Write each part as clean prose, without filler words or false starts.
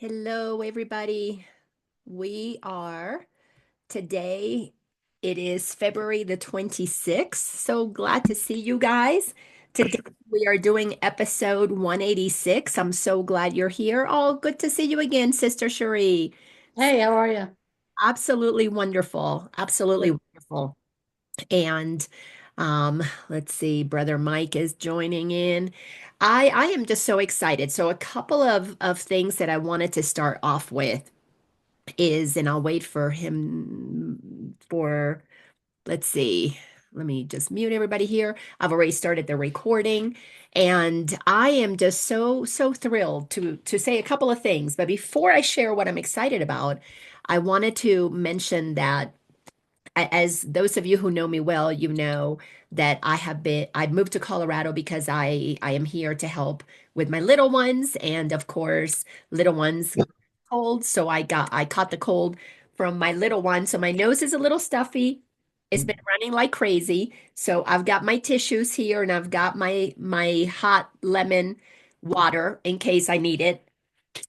Hello, everybody. We are today, it is February the 26th. So glad to see you guys. Today, we are doing episode 186. I'm so glad you're here. Oh, good to see you again, Sister Cherie. Hey, how are you? Absolutely wonderful. Absolutely Good. wonderful. And let's see, Brother Mike is joining in. I am just so excited. So a couple of things that I wanted to start off with is, and I'll wait for him for, let's see, let me just mute everybody here. I've already started the recording, and I am just so thrilled to say a couple of things. But before I share what I'm excited about, I wanted to mention that as those of you who know me well, you know that I've moved to Colorado because I am here to help with my little ones. And of course, little ones cold. So I caught the cold from my little one. So my nose is a little stuffy. It's been running like crazy. So I've got my tissues here and I've got my hot lemon water in case I need it.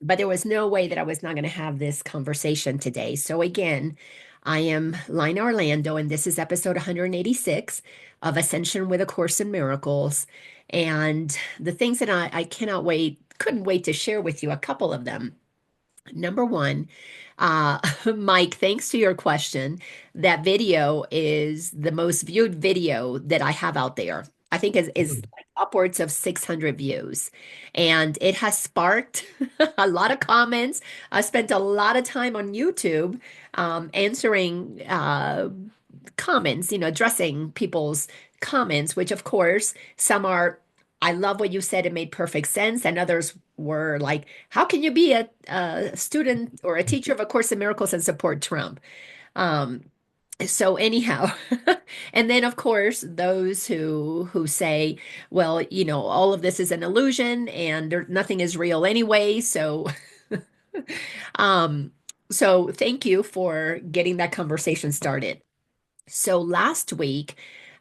But there was no way that I was not going to have this conversation today. So again, I am Laina Orlando, and this is episode 186 of Ascension with A Course in Miracles. And the things that I cannot wait, couldn't wait to share with you, a couple of them. Number one, uh, Mike, thanks to your question, that video is the most viewed video that I have out there. I think is like upwards of 600 views. And it has sparked a lot of comments. I spent a lot of time on YouTube answering comments, addressing people's comments, which of course, some are, I love what you said, it made perfect sense. And others were like, how can you be a student or a teacher of A Course in Miracles and support Trump? Um, so anyhow, and then of course those who say, well, all of this is an illusion and nothing is real anyway. So, um, so thank you for getting that conversation started. So last week,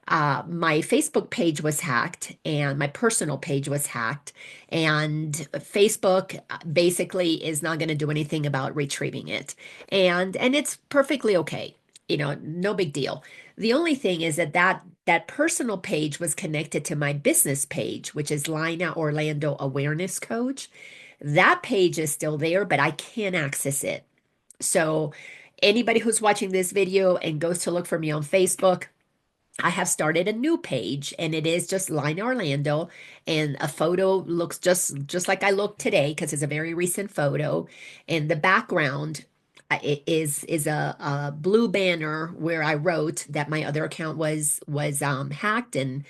my Facebook page was hacked and my personal page was hacked. And Facebook basically is not going to do anything about retrieving it. And it's perfectly okay. No big deal. The only thing is that personal page was connected to my business page, which is Laina Orlando Awareness Coach. That page is still there, but I can't access it. So anybody who's watching this video and goes to look for me on Facebook, I have started a new page and it is just Line Orlando, and a photo looks just like I look today because it's a very recent photo, and the background is a blue banner where I wrote that my other account was hacked and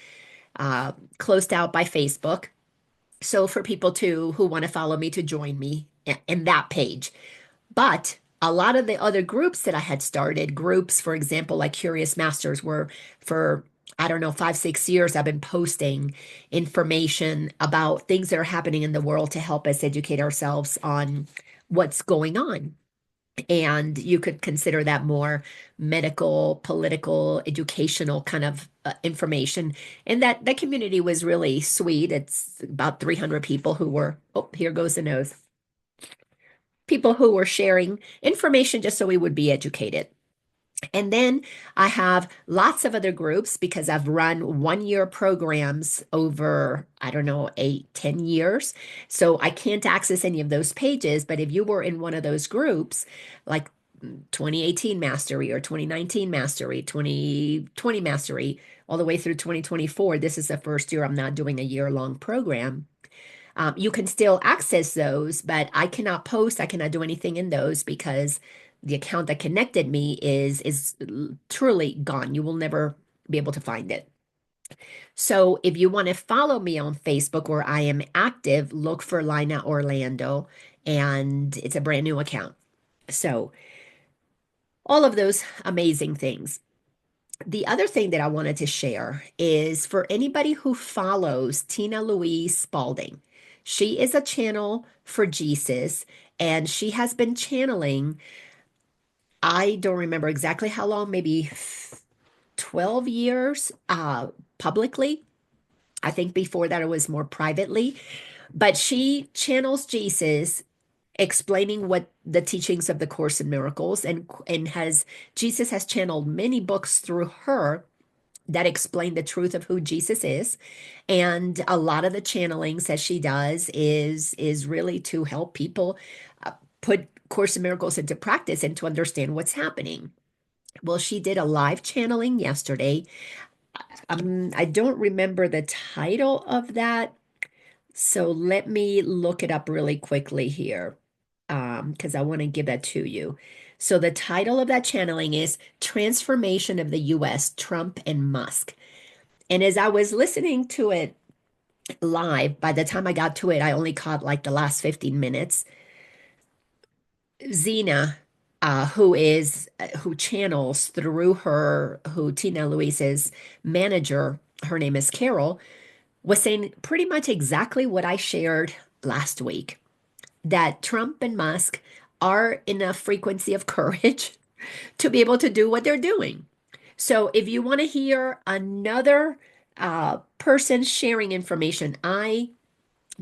closed out by Facebook. So for people who want to follow me to join me in that page. But a lot of the other groups that I had started, groups, for example, like Curious Masters, were for, I don't know, 5, 6 years, I've been posting information about things that are happening in the world to help us educate ourselves on what's going on. And you could consider that more medical, political, educational kind of information. And that community was really sweet. It's about 300 people who were, oh, here goes the nose, people who were sharing information just so we would be educated. And then I have lots of other groups because I've run 1 year programs over, I don't know, 8, 10 years. So I can't access any of those pages. But if you were in one of those groups, like 2018 Mastery or 2019 Mastery, 2020 Mastery, all the way through 2024, this is the first year I'm not doing a year-long program. You can still access those, but I cannot post, I cannot do anything in those because the account that connected me is truly gone. You will never be able to find it. So if you want to follow me on Facebook where I am active, look for Lina Orlando, and it's a brand new account. So all of those amazing things. The other thing that I wanted to share is for anybody who follows Tina Louise Spalding. She is a channel for Jesus, and she has been channeling, I don't remember exactly how long, maybe 12 years publicly. I think before that it was more privately, but she channels Jesus explaining what the teachings of the Course in Miracles, and has Jesus has channeled many books through her that explain the truth of who Jesus is. And a lot of the channelings that she does is really to help people uh, put Course in Miracles into practice and to understand what's happening. Well, she did a live channeling yesterday. I don't remember the title of that, so let me look it up really quickly here, because I want to give that to you. So the title of that channeling is Transformation of the U.S., Trump and Musk. And as I was listening to it live, by the time I got to it, I only caught like the last 15 minutes. Zena, who channels through her, who Tina Luise's manager, her name is Carol, was saying pretty much exactly what I shared last week, that Trump and Musk are in a frequency of courage to be able to do what they're doing. So if you want to hear another person sharing information, I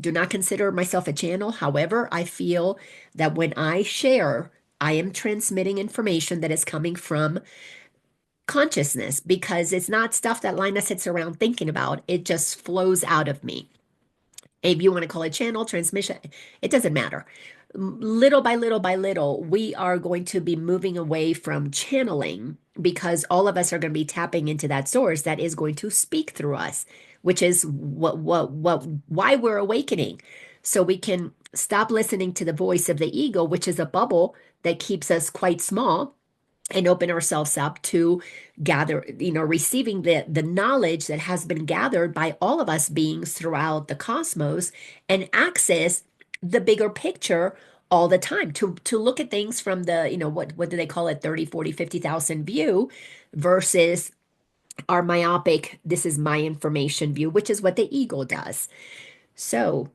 do not consider myself a channel. However, I feel that when I share, I am transmitting information that is coming from consciousness, because it's not stuff that Lina sits around thinking about. It just flows out of me. If you want to call it channel transmission, it doesn't matter. Little by little by little, we are going to be moving away from channeling, because all of us are going to be tapping into that source that is going to speak through us, which is why we're awakening. So we can stop listening to the voice of the ego, which is a bubble that keeps us quite small, and open ourselves up to gather, receiving the knowledge that has been gathered by all of us beings throughout the cosmos, and access the bigger picture all the time, to look at things from the, what do they call it, 30, 40, 50,000 view, versus our myopic, this is my information view, which is what the ego does. So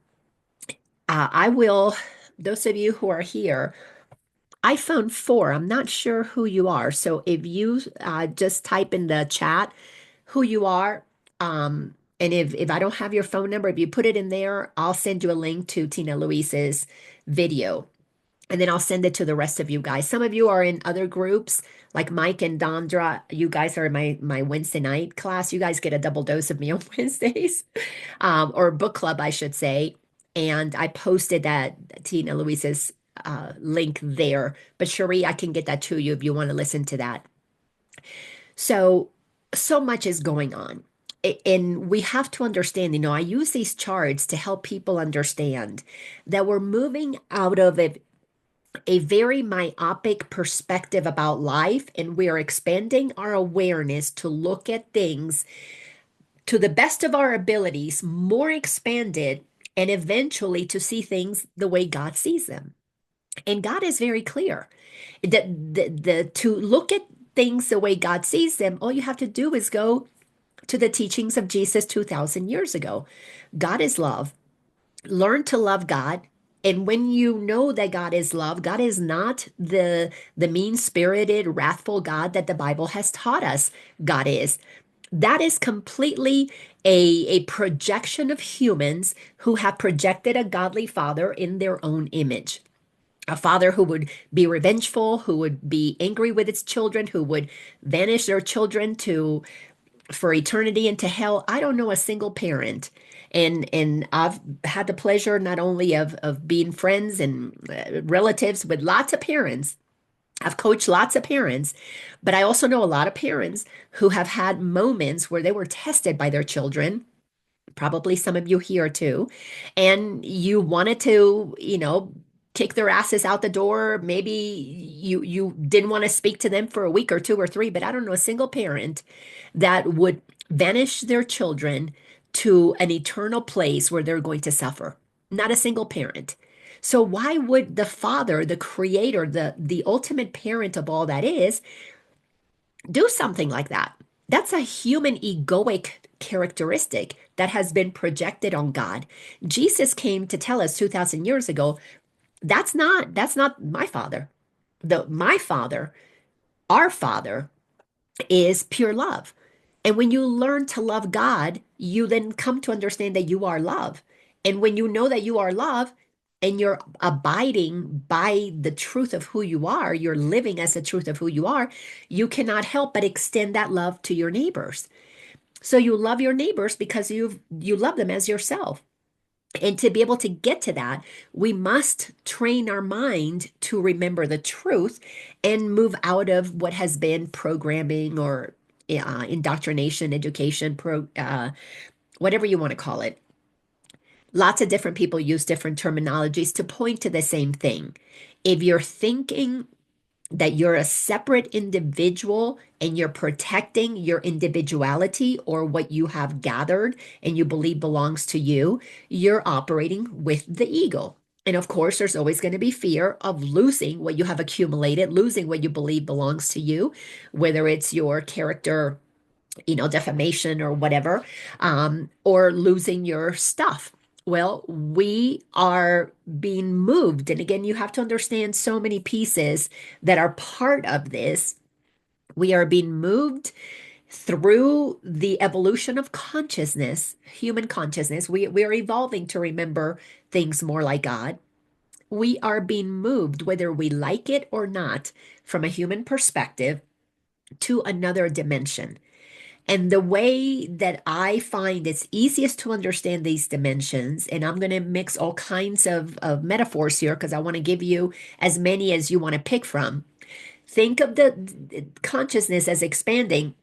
I will, those of you who are here, iPhone 4, I'm not sure who you are. So if you just type in the chat who you are, and if I don't have your phone number, if you put it in there, I'll send you a link to Tina Luise's video. And then I'll send it to the rest of you guys. Some of you are in other groups, like Mike and Dondra. You guys are in my Wednesday night class. You guys get a double dose of me on Wednesdays, or book club, I should say. And I posted that Tina Luise's link there. But Cherie, I can get that to you if you want to listen to that. So, so much is going on. And we have to understand, I use these charts to help people understand that we're moving out of a very myopic perspective about life, and we're expanding our awareness to look at things to the best of our abilities, more expanded, and eventually to see things the way God sees them. And God is very clear that to look at things the way God sees them, all you have to do is go to the teachings of Jesus 2,000 years ago. God is love. Learn to love God. And when you know that God is love, God is not the mean-spirited, wrathful God that the Bible has taught us God is. That is completely a projection of humans who have projected a godly father in their own image. A father who would be revengeful, who would be angry with its children, who would banish their children to for eternity into hell. I don't know a single parent. And I've had the pleasure not only of being friends and relatives with lots of parents. I've coached lots of parents, but I also know a lot of parents who have had moments where they were tested by their children, probably some of you here too, and you wanted to, kick their asses out the door. Maybe you didn't want to speak to them for a week or two or three, but I don't know a single parent that would banish their children to an eternal place where they're going to suffer. Not a single parent. So why would the father, the creator, the ultimate parent of all that is, do something like that? That's a human egoic characteristic that has been projected on God. Jesus came to tell us 2,000 years ago, that's not my father. My father, our father, is pure love. And when you learn to love God, you then come to understand that you are love. And when you know that you are love, and you're abiding by the truth of who you are, you're living as the truth of who you are, you cannot help but extend that love to your neighbors. So you love your neighbors because you love them as yourself. And to be able to get to that, we must train our mind to remember the truth and move out of what has been programming or indoctrination, education, whatever you want to call it. Lots of different people use different terminologies to point to the same thing. If you're thinking that you're a separate individual and you're protecting your individuality or what you have gathered and you believe belongs to you, you're operating with the ego. And of course, there's always going to be fear of losing what you have accumulated, losing what you believe belongs to you, whether it's your character, defamation or whatever, or losing your stuff. Well, we are being moved. And again, you have to understand so many pieces that are part of this. We are being moved through the evolution of consciousness, human consciousness. We are evolving to remember things more like God. We are being moved, whether we like it or not, from a human perspective to another dimension. And the way that I find it's easiest to understand these dimensions, and I'm going to mix all kinds of metaphors here because I want to give you as many as you want to pick from. Think of the consciousness as expanding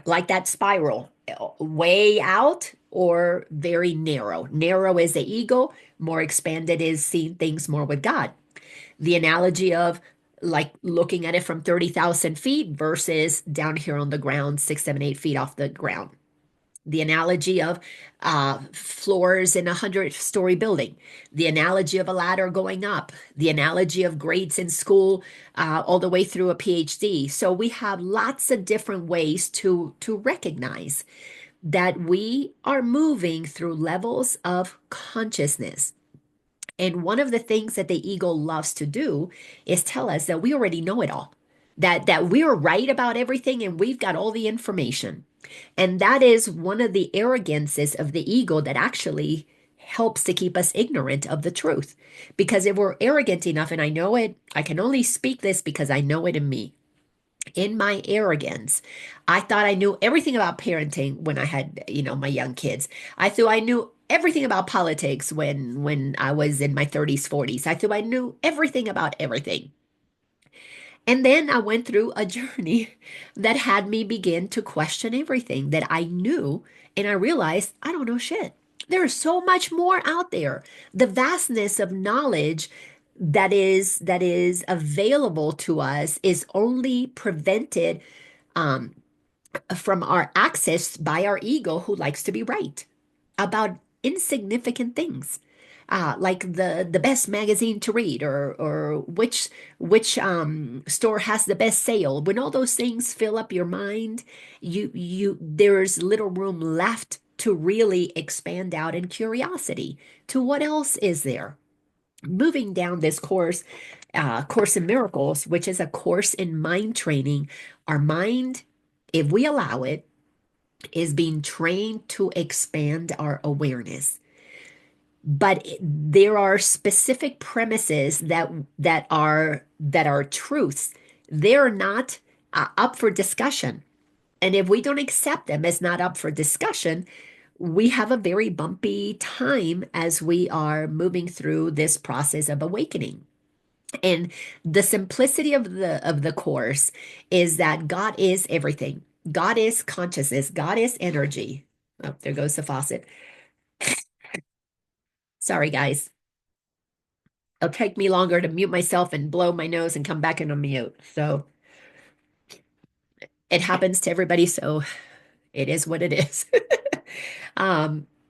like that spiral, way out or very narrow. Narrow is the ego, more expanded is seeing things more with God. The analogy of like looking at it from 30,000 feet versus down here on the ground, 6, 7, 8 feet off the ground. The analogy of floors in a 100-story building, the analogy of a ladder going up, the analogy of grades in school all the way through a PhD. So we have lots of different ways to recognize that we are moving through levels of consciousness. And one of the things that the ego loves to do is tell us that we already know it all, that we're right about everything and we've got all the information. And that is one of the arrogances of the ego that actually helps to keep us ignorant of the truth. Because if we're arrogant enough, and I know it, I can only speak this because I know it in me. In my arrogance, I thought I knew everything about parenting when I had, my young kids. I thought I knew everything about politics when I was in my 30s, 40s. I thought I knew everything about everything. And then I went through a journey that had me begin to question everything that I knew. And I realized I don't know shit. There's so much more out there. The vastness of knowledge that is available to us is only prevented um, from our access by our ego, who likes to be right about insignificant things, like the best magazine to read, or which store has the best sale. When all those things fill up your mind, you there's little room left to really expand out in curiosity to what else is there. Moving down this Course in Miracles, which is a course in mind training, our mind, if we allow it, is being trained to expand our awareness. But there are specific premises that are truths. They're not up for discussion. And if we don't accept them as not up for discussion, we have a very bumpy time as we are moving through this process of awakening. And the simplicity of the course is that God is everything. God is consciousness. God is energy. Oh, there goes the faucet. Sorry, guys. It'll take me longer to mute myself and blow my nose and come back in on mute. So it happens to everybody. So it is what it is.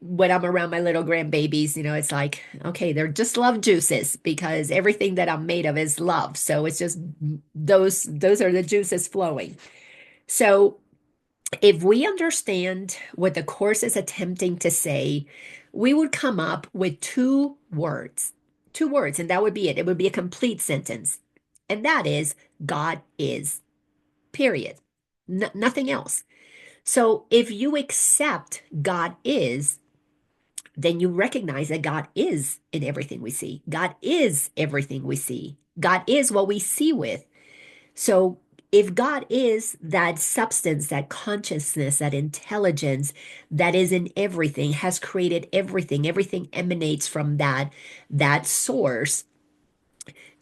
When I'm around my little grandbabies, it's like, okay, they're just love juices because everything that I'm made of is love. So it's just those are the juices flowing. So if we understand what the course is attempting to say, we would come up with two words, and that would be it. It would be a complete sentence. And that is God is, period. Nothing else. So if you accept God is, then you recognize that God is in everything we see. God is everything we see. God is what we see with. So if God is that substance, that consciousness, that intelligence that is in everything, has created everything, everything emanates from that source,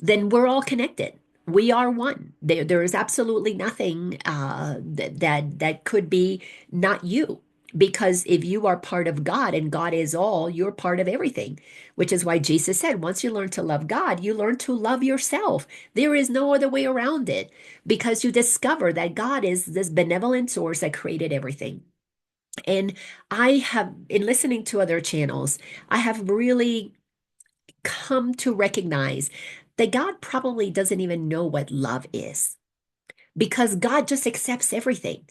then we're all connected. We are one. There is absolutely nothing that could be not you. Because if you are part of God and God is all, you're part of everything, which is why Jesus said, once you learn to love God, you learn to love yourself. There is no other way around it because you discover that God is this benevolent source that created everything. And I have, in listening to other channels, I have really come to recognize that God probably doesn't even know what love is because God just accepts everything.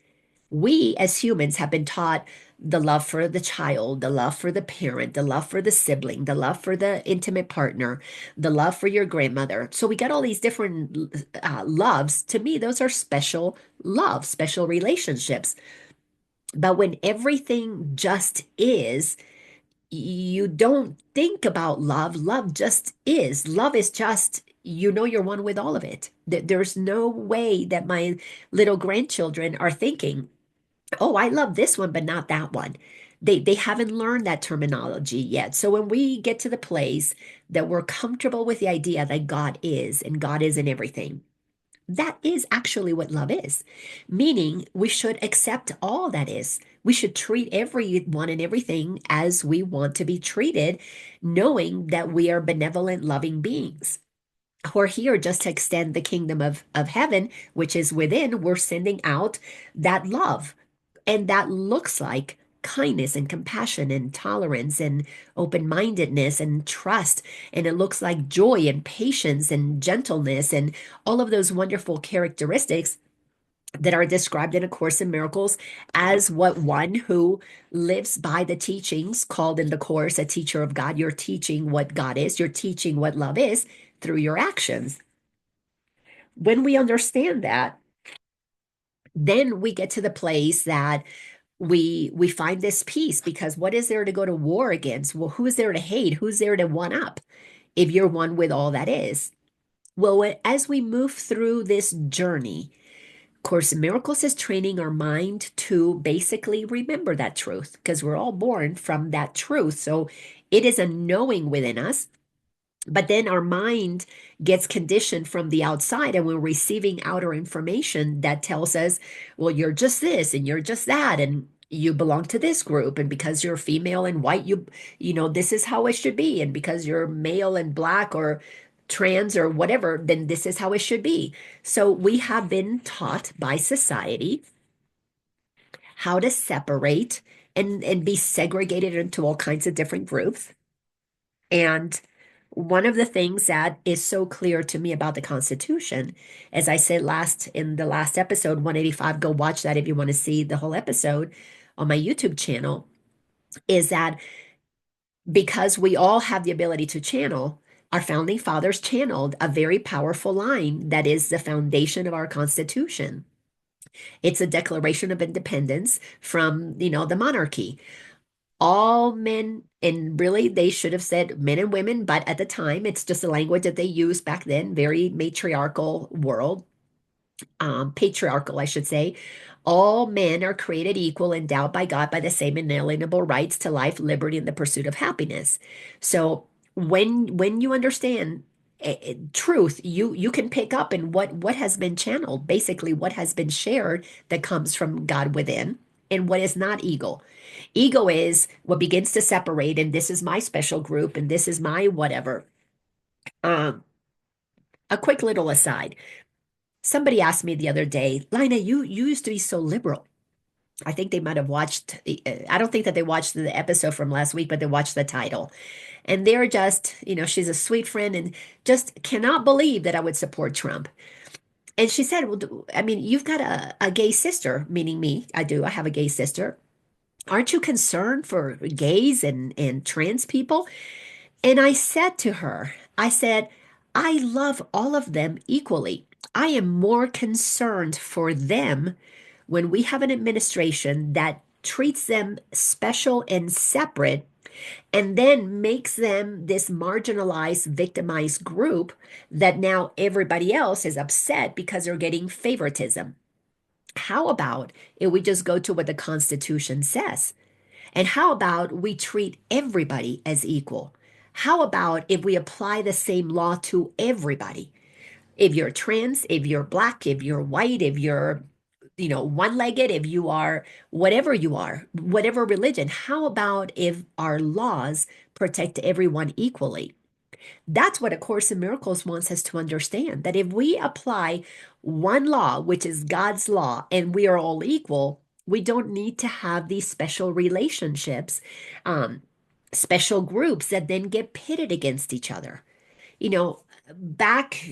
We as humans have been taught the love for the child, the love for the parent, the love for the sibling, the love for the intimate partner, the love for your grandmother. So we got all these different loves. To me, those are special love, special relationships. But when everything just is, you don't think about love. Love just is. Love is just, you're one with all of it. There's no way that my little grandchildren are thinking, oh, I love this one, but not that one. They haven't learned that terminology yet. So when we get to the place that we're comfortable with the idea that God is and God is in everything, that is actually what love is, meaning we should accept all that is. We should treat everyone and everything as we want to be treated, knowing that we are benevolent, loving beings. We're here just to extend the kingdom of heaven, which is within. We're sending out that love. And that looks like kindness and compassion and tolerance and open-mindedness and trust. And it looks like joy and patience and gentleness and all of those wonderful characteristics that are described in A Course in Miracles as what one who lives by the teachings called in the Course a teacher of God. You're teaching what God is, you're teaching what love is through your actions. When we understand that, then we get to the place that we find this peace because what is there to go to war against? Well, who's there to hate? Who's there to one up if you're one with all that is? Well, as we move through this journey, Course in Miracles is training our mind to basically remember that truth because we're all born from that truth. So it is a knowing within us. But then our mind gets conditioned from the outside, and we're receiving outer information that tells us, well, you're just this and you're just that, and you belong to this group. And because you're female and white, this is how it should be. And because you're male and black or trans or whatever, then this is how it should be. So we have been taught by society how to separate and be segregated into all kinds of different groups. And one of the things that is so clear to me about the Constitution, as I said in the last episode, 185, go watch that if you want to see the whole episode on my YouTube channel, is that because we all have the ability to channel, our founding fathers channeled a very powerful line that is the foundation of our Constitution. It's a Declaration of Independence from, the monarchy. All men, and really they should have said men and women, but at the time it's just a language that they used back then, very matriarchal world, patriarchal, I should say. All men are created equal, endowed by God by the same inalienable rights to life, liberty, and the pursuit of happiness. So when you understand truth, you can pick up in what has been channeled, basically what has been shared that comes from God within, and what is not ego. Ego is what begins to separate, and this is my special group, and this is my whatever. Um, a quick little aside. Somebody asked me the other day, Lina, you used to be so liberal. I think they might have watched, I don't think that they watched the episode from last week, but they watched the title. And they're just, she's a sweet friend and just cannot believe that I would support Trump. And she said, well, I mean, you've got a gay sister, meaning me. I do. I have a gay sister. Aren't you concerned for gays and trans people? And I said to her, I said, I love all of them equally. I am more concerned for them when we have an administration that treats them special and separate and then makes them this marginalized, victimized group that now everybody else is upset because they're getting favoritism. How about if we just go to what the Constitution says? And how about we treat everybody as equal? How about if we apply the same law to everybody? If you're trans, if you're black, if you're white, if you're, one-legged, if you are you are, whatever religion, how about if our laws protect everyone equally? That's what A Course in Miracles wants us to understand, that if we apply one law, which is God's law, and we are all equal, we don't need to have these special relationships, um, special groups that then get pitted against each other. Back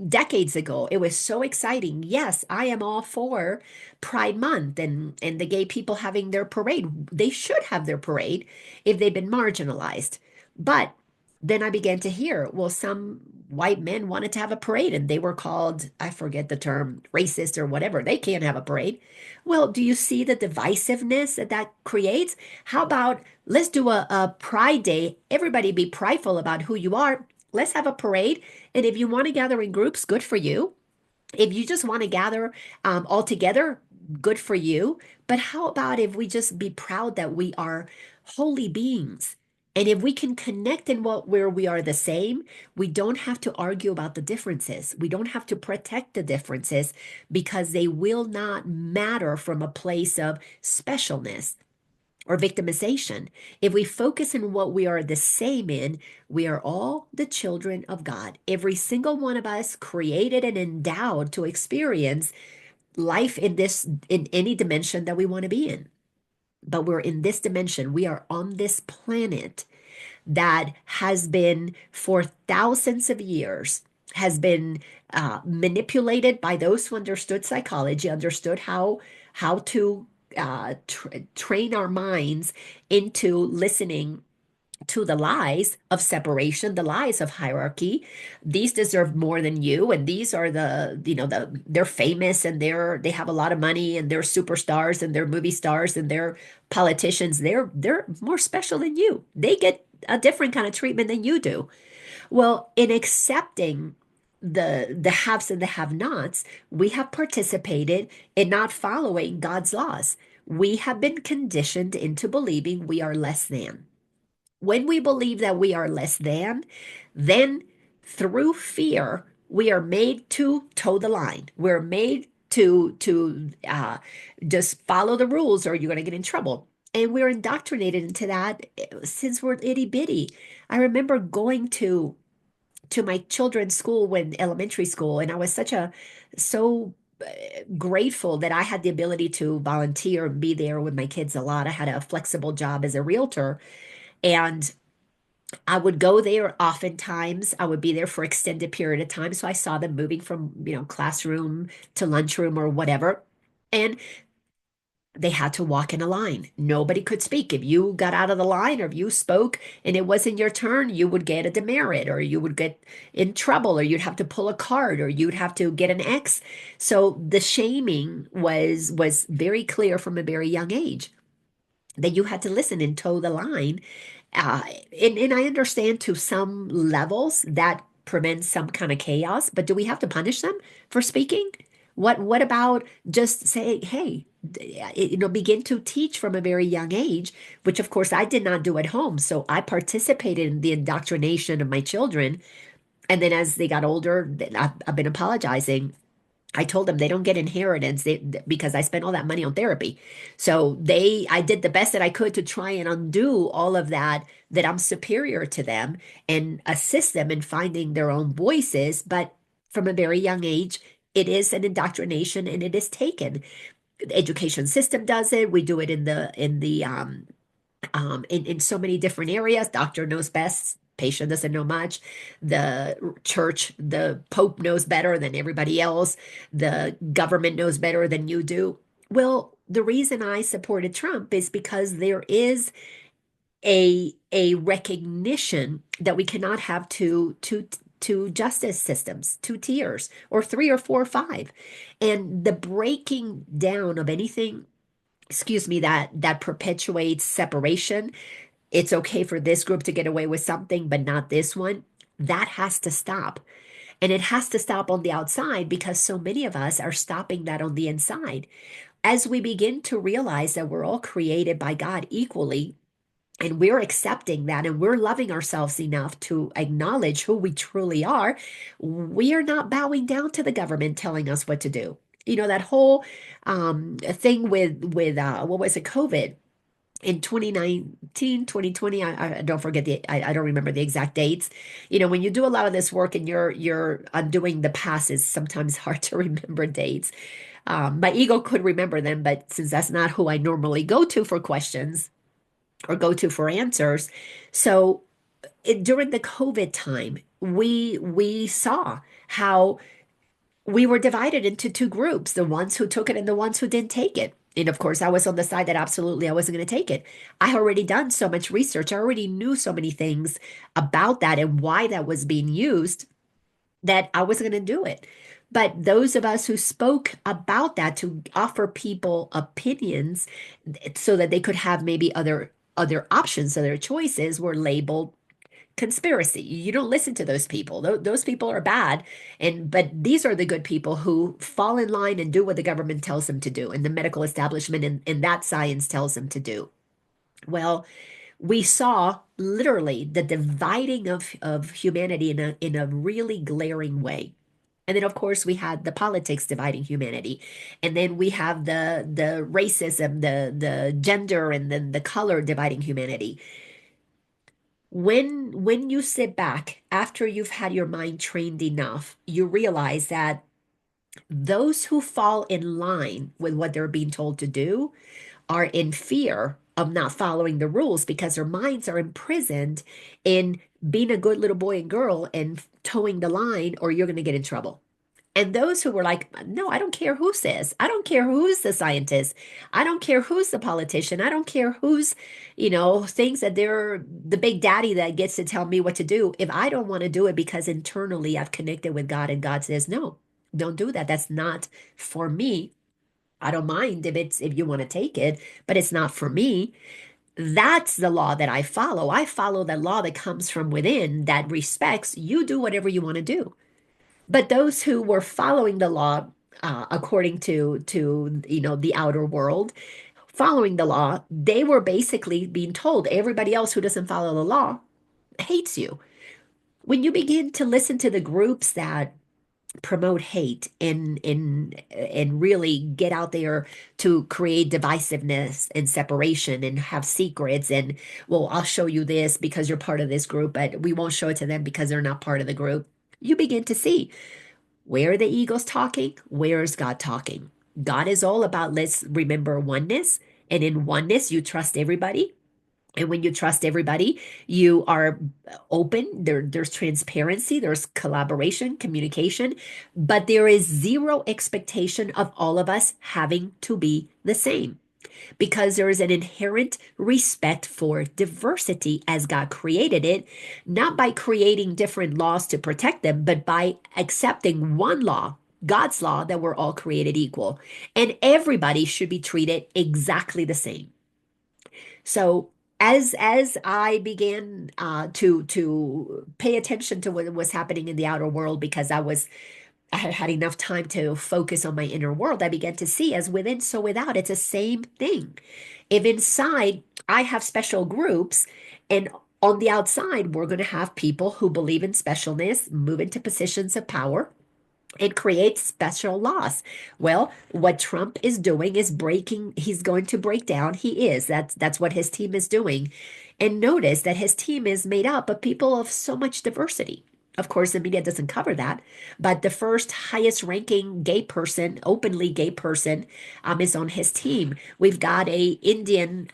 decades ago, it was so exciting. Yes, I am all for Pride Month and the gay people having their parade. They should have their parade if they've been marginalized. But then I began to hear, well, some white men wanted to have a parade and they were called, I forget the term, racist or whatever. They can't have a parade. Well, do you see the divisiveness that that creates? How about let's do a Pride Day? Everybody be prideful about who you are. Let's have a parade. And if you want to gather in groups, good for you. If you just want to gather all together, good for you. But how about if we just be proud that we are holy beings? And if we can connect in what where we are the same, we don't have to argue about the differences. We don't have to protect the differences because they will not matter from a place of specialness or victimization. If we focus in what we are the same in, we are all the children of God. Every single one of us created and endowed to experience life in any dimension that we want to be in. But we're in this dimension. We are on this planet that has been for thousands of years has been manipulated by those who understood psychology, understood how to train our minds into listening to the lies of separation, the lies of hierarchy. These deserve more than you, and these are they're famous and they have a lot of money and they're superstars and they're movie stars and they're politicians. They're more special than you. They get a different kind of treatment than you do. Well, in accepting the haves and the have-nots, we have participated in not following God's laws. We have been conditioned into believing we are less than. When we believe that we are less than, then through fear, we are made to toe the line. We're made to just follow the rules or you're going to get in trouble. And we're indoctrinated into that since we're itty bitty. I remember going to my children's school when elementary school, and I was so grateful that I had the ability to volunteer and be there with my kids a lot. I had a flexible job as a realtor, and I would go there oftentimes. I would be there for extended period of time. So I saw them moving from, classroom to lunchroom or whatever. And they had to walk in a line. Nobody could speak. If you got out of the line or if you spoke and it wasn't your turn, you would get a demerit or you would get in trouble or you'd have to pull a card or you'd have to get an X. So the shaming was very clear from a very young age that you had to listen and toe the line. Uh, and I understand to some levels that prevents some kind of chaos, but do we have to punish them for speaking? What about just saying, hey, begin to teach from a very young age, which of course I did not do at home. So I participated in the indoctrination of my children. And then as they got older, I've been apologizing. I told them they don't get inheritance because I spent all that money on therapy. So I did the best that I could to try and undo all of that, that I'm superior to them and assist them in finding their own voices. But from a very young age, it is an indoctrination and it is taken. The education system does it. We do it in so many different areas. Doctor knows best. Patient doesn't know much. The church, the Pope knows better than everybody else. The government knows better than you do. Well, the reason I supported Trump is because there is a recognition that we cannot have two justice systems, two tiers, or three or four or five. And the breaking down of anything, excuse me, that perpetuates separation it's okay for this group to get away with something, but not this one. That has to stop. And it has to stop on the outside because so many of us are stopping that on the inside. As we begin to realize that we're all created by God equally, and we're accepting that and we're loving ourselves enough to acknowledge who we truly are, we are not bowing down to the government telling us what to do. You know, that whole thing with what was it, COVID in 2019, 2020. I don't forget I don't remember the exact dates. You know, when you do a lot of this work and you're undoing the past, it's sometimes hard to remember dates. My ego could remember them, but since that's not who I normally go to for questions or go to for answers. So during the COVID time, we saw how we were divided into two groups, the ones who took it and the ones who didn't take it. And of course, I was on the side that absolutely I wasn't going to take it. I had already done so much research. I already knew so many things about that and why that was being used that I wasn't going to do it. But those of us who spoke about that to offer people opinions so that they could have maybe other options, other choices were labeled conspiracy. You don't listen to those people. Those people are bad. But these are the good people who fall in line and do what the government tells them to do, and the medical establishment and that science tells them to do. Well, we saw literally the dividing of humanity in a really glaring way. And then of course we had the politics dividing humanity. And then we have the racism, the gender, and then the color dividing humanity. When you sit back after you've had your mind trained enough, you realize that those who fall in line with what they're being told to do are in fear of not following the rules because their minds are imprisoned in being a good little boy and girl and towing the line, or you're going to get in trouble. And those who were like, no, I don't care who says, I don't care who's the scientist, I don't care who's the politician, I don't care who's, thinks that they're the big daddy that gets to tell me what to do. If I don't want to do it because internally I've connected with God and God says, no, don't do that. That's not for me. I don't mind if you want to take it, but it's not for me. That's the law that I follow. I follow the law that comes from within that respects you do whatever you want to do. But those who were following the law according to the outer world, following the law, they were basically being told everybody else who doesn't follow the law hates you. When you begin to listen to the groups that promote hate and really get out there to create divisiveness and separation and have secrets and, well, I'll show you this because you're part of this group, but we won't show it to them because they're not part of the group. You begin to see where are the ego's talking? Where is God talking? God is all about, let's remember oneness. And in oneness, you trust everybody. And when you trust everybody, you are open. There's transparency, there's collaboration, communication, but there is zero expectation of all of us having to be the same because there is an inherent respect for diversity as God created it, not by creating different laws to protect them, but by accepting one law, God's law, that we're all created equal. And everybody should be treated exactly the same. So as I began to pay attention to what was happening in the outer world, because I had enough time to focus on my inner world, I began to see as within, so without. It's the same thing. If inside I have special groups, and on the outside, we're going to have people who believe in specialness, move into positions of power, and create special laws. Well, what Trump is doing is he's going to break down. He is. That's what his team is doing. And notice that his team is made up of people of so much diversity. Of course, the media doesn't cover that, but the first highest ranking gay person, openly gay person, is on his team. We've got a Indian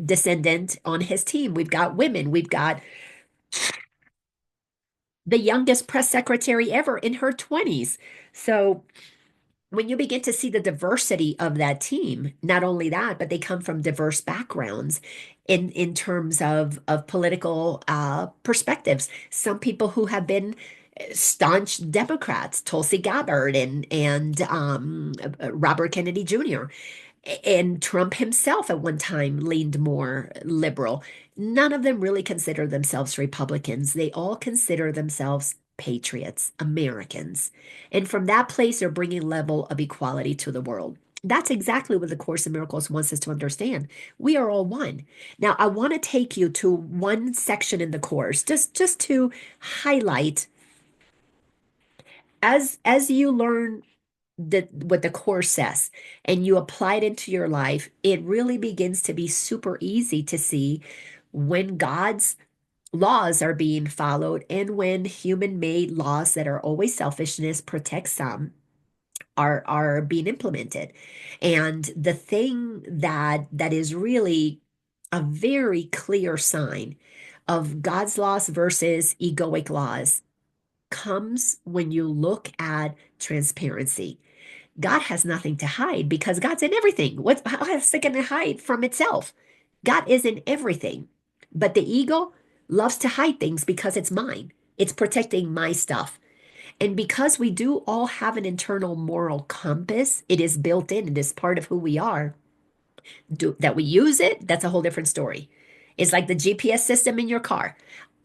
descendant on his team. We've got women. We've got the youngest press secretary ever in her 20s. So when you begin to see the diversity of that team, not only that, but they come from diverse backgrounds in terms of political perspectives. Some people who have been staunch Democrats, Tulsi Gabbard and Robert Kennedy Jr. And Trump himself at one time leaned more liberal. None of them really consider themselves Republicans. They all consider themselves patriots, Americans. And from that place, they're bringing level of equality to the world. That's exactly what the Course in Miracles wants us to understand. We are all one. Now, I want to take you to one section in the course, just to highlight as you learn what the course says and you apply it into your life, it really begins to be super easy to see when God's laws are being followed and when human-made laws that are always selfishness protect some are being implemented. And the thing that is really a very clear sign of God's laws versus egoic laws comes when you look at transparency. God has nothing to hide because God's in everything. How is it going to hide from itself? God is in everything. But the ego loves to hide things because it's mine. It's protecting my stuff. And because we do all have an internal moral compass, it is built in, it is part of who we are. That we use it, that's a whole different story. It's like the GPS system in your car.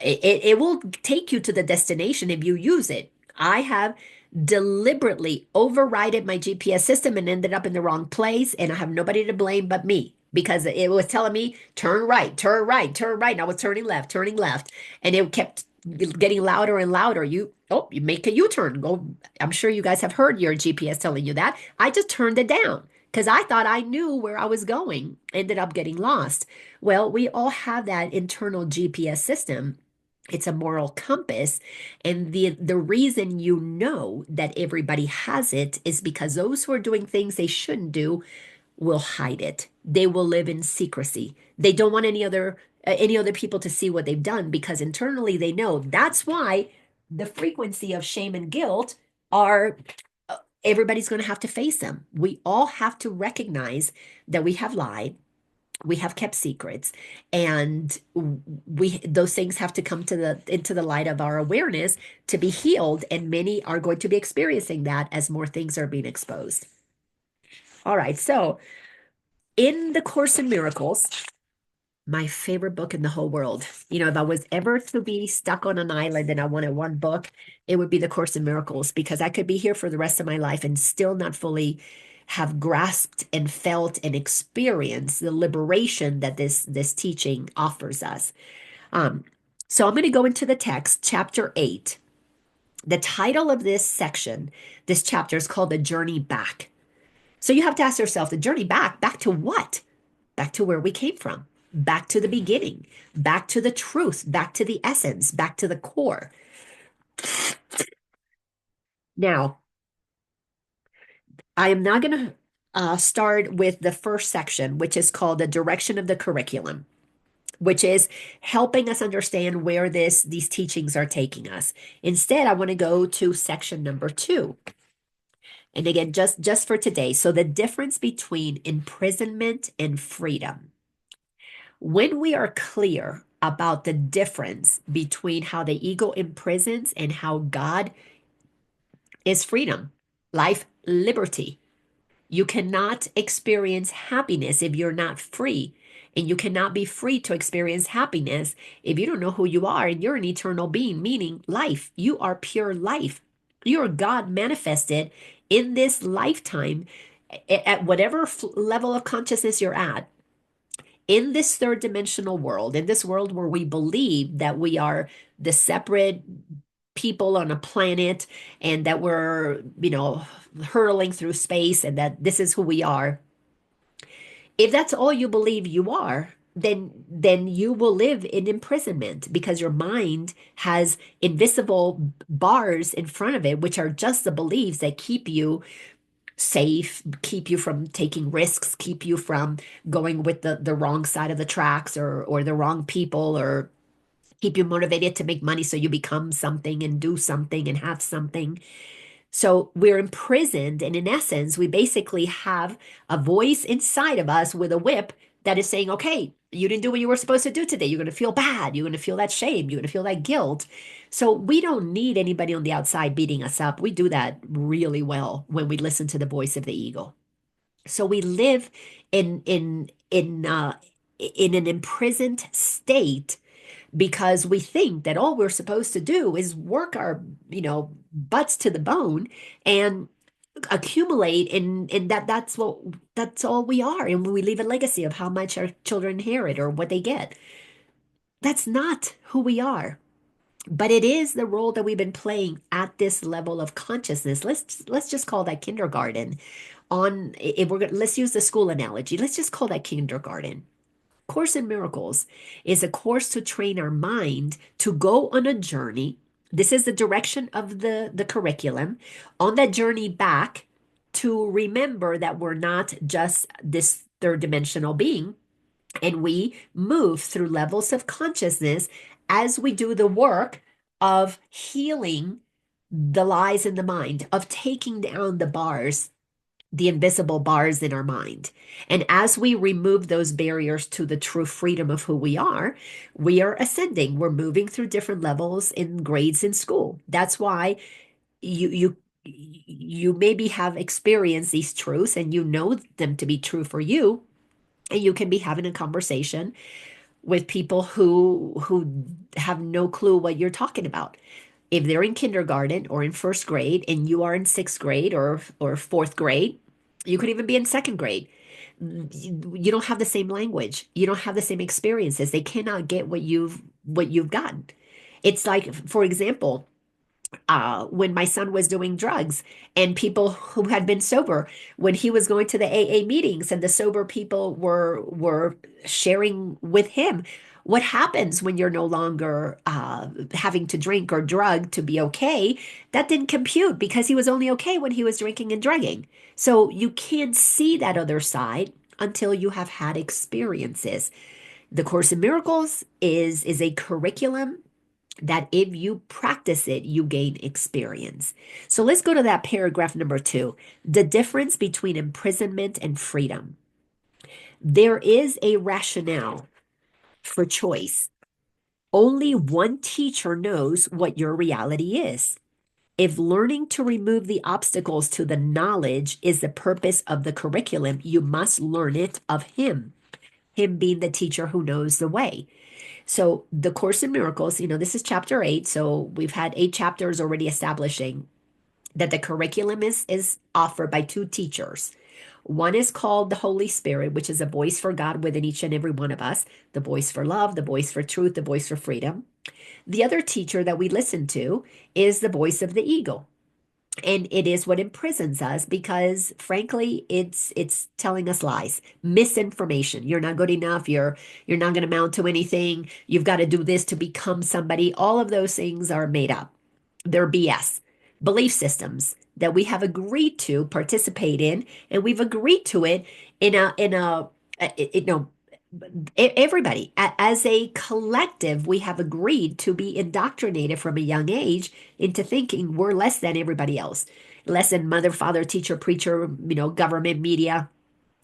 It will take you to the destination if you use it. I have deliberately overridden my GPS system and ended up in the wrong place, and I have nobody to blame but me because it was telling me turn right, turn right, turn right. And I was turning left, and it kept getting louder and louder. You make a U-turn. Go. I'm sure you guys have heard your GPS telling you that. I just turned it down because I thought I knew where I was going, ended up getting lost. Well, we all have that internal GPS system. It's a moral compass. And the reason you know that everybody has it is because those who are doing things they shouldn't do will hide it. They will live in secrecy. They don't want any other people to see what they've done because internally they know. That's why the frequency of shame and guilt are everybody's going to have to face them. We all have to recognize that we have lied, we have kept secrets, and we those things have to come to the into the light of our awareness to be healed, and many are going to be experiencing that as more things are being exposed. All right, so in the Course in Miracles, my favorite book in the whole world. If I was ever to be stuck on an island and I wanted one book, it would be The Course in Miracles because I could be here for the rest of my life and still not fully have grasped and felt and experienced the liberation that this teaching offers us. Um, so I'm going to go into the text, chapter 8. The title of this section, this chapter is called The Journey Back. So you have to ask yourself, the journey back to what? Back to where we came from, back to the beginning, back to the truth, back to the essence, back to the core. Now, I am now going to start with the first section, which is called the direction of the curriculum, which is helping us understand where these teachings are taking us. Instead, I want to go to section number 2. And again, just for today, so the difference between imprisonment and freedom. When we are clear about the difference between how the ego imprisons and how God is freedom, life, liberty, you cannot experience happiness if you're not free. And you cannot be free to experience happiness if you don't know who you are and you're an eternal being, meaning life. You are pure life. You are God manifested in this lifetime at whatever level of consciousness you're at. In this third dimensional world, in this world where we believe that we are the separate people on a planet and that we're, hurtling through space and that this is who we are. If that's all you believe you are, then you will live in imprisonment because your mind has invisible bars in front of it, which are just the beliefs that keep you safe, keep you from taking risks, keep you from going with the wrong side of the tracks or the wrong people, or keep you motivated to make money so you become something and do something and have something. So we're imprisoned, and in essence, we basically have a voice inside of us with a whip that is saying, okay, you didn't do what you were supposed to do today. You're going to feel bad. You're going to feel that shame. You're going to feel that guilt. So we don't need anybody on the outside beating us up. We do that really well when we listen to the voice of the ego. So we live in an imprisoned state because we think that all we're supposed to do is work our, butts to the bone and accumulate, and that's all we are, and we leave a legacy of how much our children inherit or what they get. That's not who we are. But it is the role that we've been playing at this level of consciousness. Let's just call that kindergarten. On if we're gonna, let's use the school analogy. Let's just call that kindergarten. Course in Miracles is a course to train our mind to go on a journey. This is the direction of the curriculum. On that journey back, to remember that we're not just this third dimensional being, and we move through levels of consciousness as we do the work of healing the lies in the mind, of taking down the bars, the invisible bars in our mind. And as we remove those barriers to the true freedom of who we are ascending. We're moving through different levels in grades in school. That's why you maybe have experienced these truths and you know them to be true for you, and you can be having a conversation with people who have no clue what you're talking about. If they're in kindergarten or in first grade and you are in sixth grade or fourth grade, you could even be in second grade. You don't have the same language. You don't have the same experiences. They cannot get what you've gotten. It's like, for example, when my son was doing drugs and people who had been sober, when he was going to the AA meetings and the sober people were sharing with him what happens when you're no longer having to drink or drug to be okay. That didn't compute because he was only okay when he was drinking and drugging. So you can't see that other side until you have had experiences. The Course in Miracles is a curriculum that if you practice it, you gain experience. So let's go to that paragraph number 2, the difference between imprisonment and freedom. There is a rationale for choice. Only one teacher knows what your reality is. If learning to remove the obstacles to the knowledge is the purpose of the curriculum, you must learn it of him being the teacher who knows the way. So the Course in Miracles, this is chapter 8. So we've had 8 chapters already establishing that the curriculum is offered by 2 teachers. One is called the Holy Spirit, which is a voice for God within each and every one of us, the voice for love, the voice for truth, the voice for freedom. The other teacher that we listen to is the voice of the ego. And it is what imprisons us because frankly it's telling us lies, misinformation. You're not good enough, you're not going to amount to anything, you've got to do this to become somebody. All of those things are made up. They're BS belief systems that we have agreed to participate in, and we've agreed to it you know everybody as a collective, we have agreed to be indoctrinated from a young age into thinking we're less than everybody else, less than mother, father, teacher, preacher, government, media.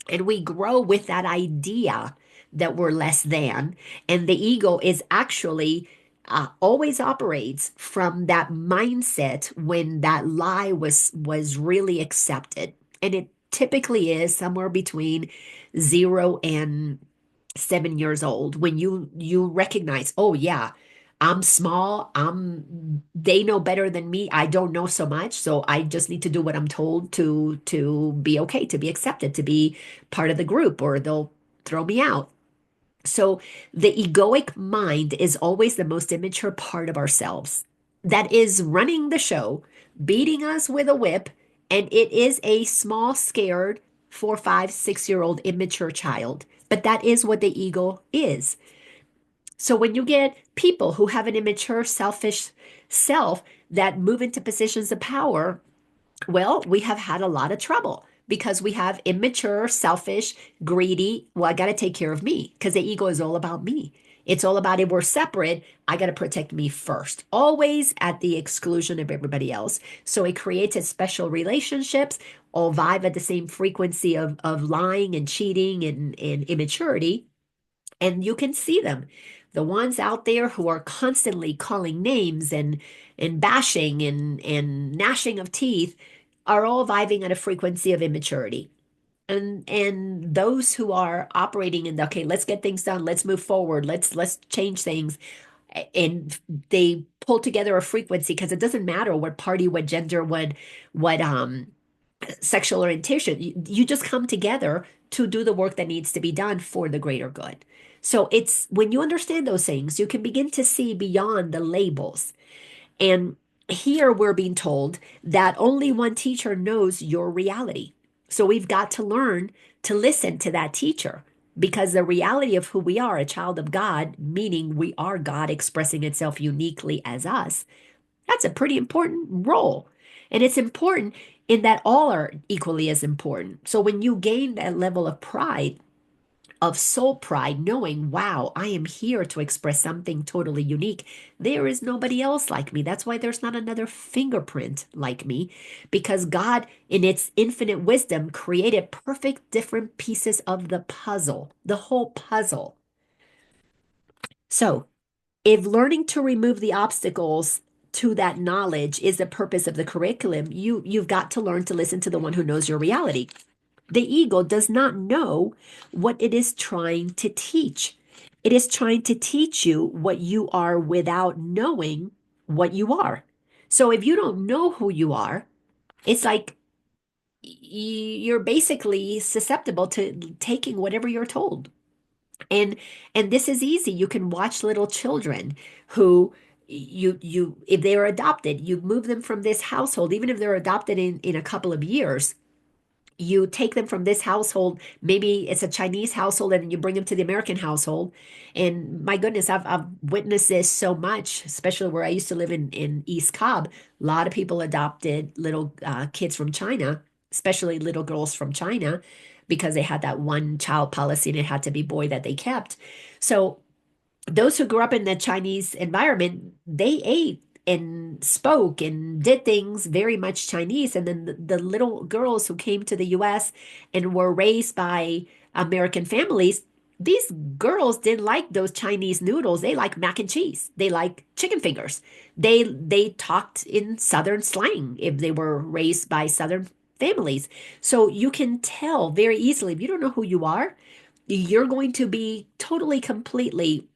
And we grow with that idea that we're less than. And the ego is actually always operates from that mindset when that lie was really accepted. And it typically is somewhere between 0 and 7 years old when you recognize, oh yeah, I'm small, they know better than me, I don't know so much, so I just need to do what I'm told to be okay, to be accepted, to be part of the group, or they'll throw me out. So the egoic mind is always the most immature part of ourselves that is running the show, beating us with a whip, and it is a small, scared 4, 5, 6 year old immature child. But that is what the ego is. So when you get people who have an immature, selfish self that move into positions of power, well, we have had a lot of trouble because we have immature, selfish, greedy. Well, I got to take care of me because the ego is all about me. It's all about if we're separate, I got to protect me first, always at the exclusion of everybody else. So it creates special relationships, all vibe at the same frequency of lying and cheating and immaturity. And you can see them. The ones out there who are constantly calling names and bashing and gnashing of teeth are all vibing at a frequency of immaturity. And those who are operating in the, okay, let's get things done, let's move forward, let's change things, and they pull together a frequency because it doesn't matter what party, what gender, what sexual orientation. You just come together to do the work that needs to be done for the greater good. So it's when you understand those things, you can begin to see beyond the labels. And here we're being told that only one teacher knows your reality. So we've got to learn to listen to that teacher because the reality of who we are, a child of God, meaning we are God expressing itself uniquely as us, that's a pretty important role. And it's important in that all are equally as important. So when you gain that level of pride, of soul pride, knowing, wow, I am here to express something totally unique. There is nobody else like me. That's why there's not another fingerprint like me, because God, in its infinite wisdom, created perfect different pieces of the puzzle, the whole puzzle. So, if learning to remove the obstacles to that knowledge is the purpose of the curriculum, you've got to learn to listen to the one who knows your reality. The ego does not know what it is trying to teach. It is trying to teach you what you are without knowing what you are. So if you don't know who you are, it's like you're basically susceptible to taking whatever you're told. And and this is easy. You can watch little children who you if they are adopted, you move them from this household, even if they're adopted in a couple of years, you take them from this household, maybe it's a Chinese household, and you bring them to the American household. And my goodness, I've witnessed this so much, especially where I used to live in East Cobb. A lot of people adopted little kids from China, especially little girls from China, because they had that one child policy and it had to be boy that they kept. So those who grew up in the Chinese environment, they ate and spoke and did things very much Chinese. And then the little girls who came to the US and were raised by American families, these girls didn't like those Chinese noodles. They like mac and cheese. They like chicken fingers. They talked in Southern slang if they were raised by Southern families. So you can tell very easily if you don't know who you are, you're going to be totally, completely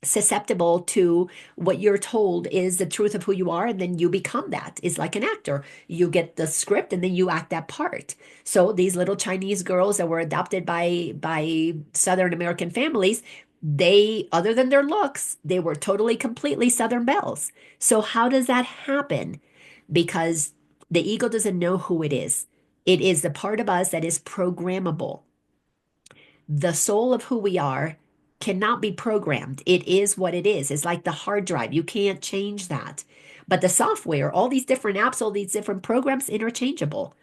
susceptible to what you're told is the truth of who you are, and then you become that. It's like an actor. You get the script and then you act that part. So these little Chinese girls that were adopted by Southern American families, they, other than their looks, they were totally, completely Southern belles. So how does that happen? Because the ego doesn't know who it is. It is the part of us that is programmable. The soul of who we are cannot be programmed. It is what it is. It's like the hard drive. You can't change that. But the software, all these different apps, all these different programs, interchangeable.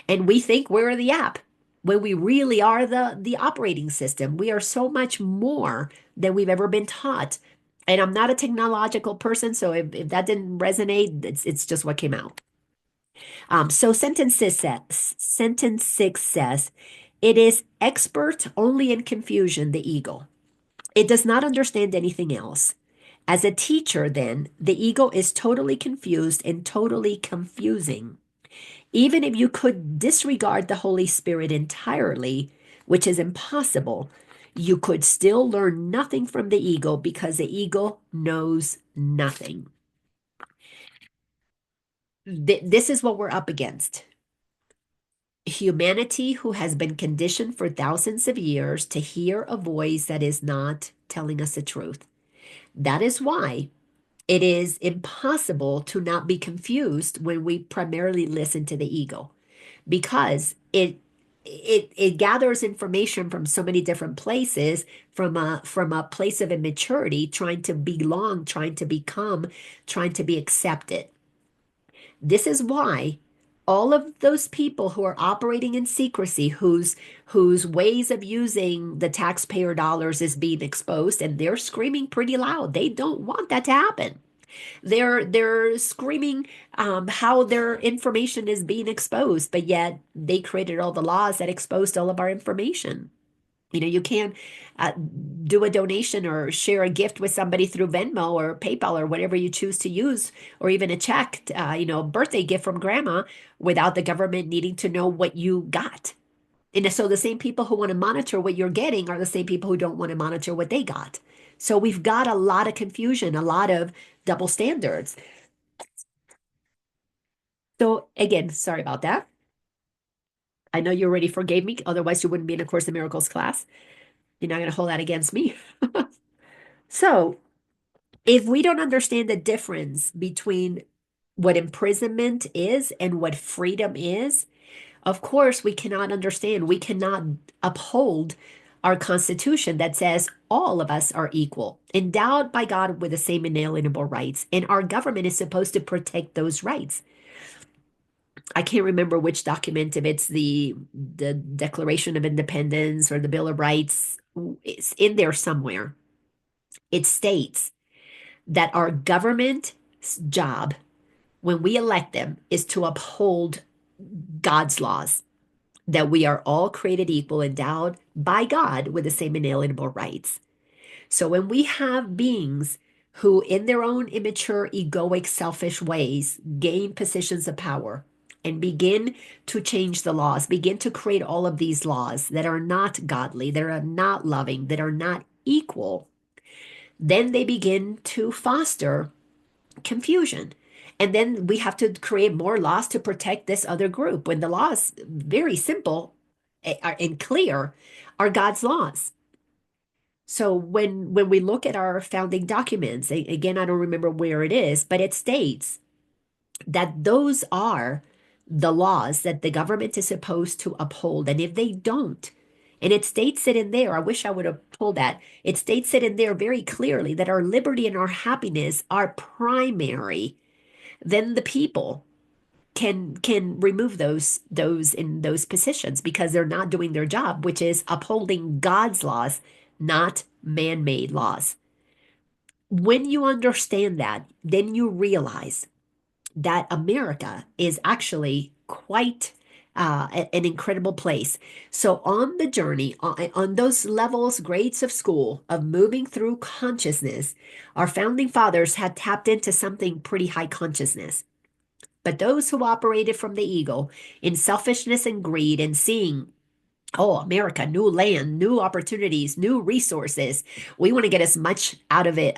And we think we're the app when we really are the operating system. We are so much more than we've ever been taught. And I'm not a technological person, so if that didn't resonate, it's just what came out. So sentence six says, it is expert only in confusion, the ego. It does not understand anything else. As a teacher, then, the ego is totally confused and totally confusing. Even if you could disregard the Holy Spirit entirely, which is impossible, you could still learn nothing from the ego because the ego knows nothing. This is what we're up against. Humanity who has been conditioned for thousands of years to hear a voice that is not telling us the truth. That is why it is impossible to not be confused when we primarily listen to the ego, because it gathers information from so many different places, from a place of immaturity, trying to belong, trying to become, trying to be accepted. This is why all of those people who are operating in secrecy, whose ways of using the taxpayer dollars is being exposed, and they're screaming pretty loud. They don't want that to happen. They're screaming how their information is being exposed, but yet they created all the laws that exposed all of our information. You can't uh, do a donation or share a gift with somebody through Venmo or PayPal or whatever you choose to use, or even a check, birthday gift from grandma, without the government needing to know what you got. And so the same people who want to monitor what you're getting are the same people who don't want to monitor what they got. So we've got a lot of confusion, a lot of double standards. So again, sorry about that. I know you already forgave me, otherwise you wouldn't be in a Course in Miracles class. You're not going to hold that against me. So if we don't understand the difference between what imprisonment is and what freedom is, of course, we cannot understand, we cannot uphold our Constitution that says all of us are equal, endowed by God with the same inalienable rights, and our government is supposed to protect those rights. I can't remember which document, if it's the Declaration of Independence or the Bill of Rights, it's in there somewhere. It states that our government's job when we elect them is to uphold God's laws, that we are all created equal, endowed by God with the same inalienable rights. So when we have beings who, in their own immature, egoic, selfish ways, gain positions of power and begin to change the laws, begin to create all of these laws that are not godly, that are not loving, that are not equal, then they begin to foster confusion. And then we have to create more laws to protect this other group when the laws, very simple and clear, are God's laws. So when we look at our founding documents, again, I don't remember where it is, but it states that those are the laws that the government is supposed to uphold. And if they don't, and it states it in there, I wish I would have pulled that. It states it in there very clearly that our liberty and our happiness are primary. Then the people can remove those in those positions because they're not doing their job, which is upholding God's laws, not man-made laws. When you understand that, then you realize that America is actually quite an incredible place. So, on the journey, on those levels, grades of school, of moving through consciousness, our founding fathers had tapped into something pretty high consciousness. But those who operated from the ego in selfishness and greed and seeing, oh, America, new land, new opportunities, new resources. We want to get as much out of it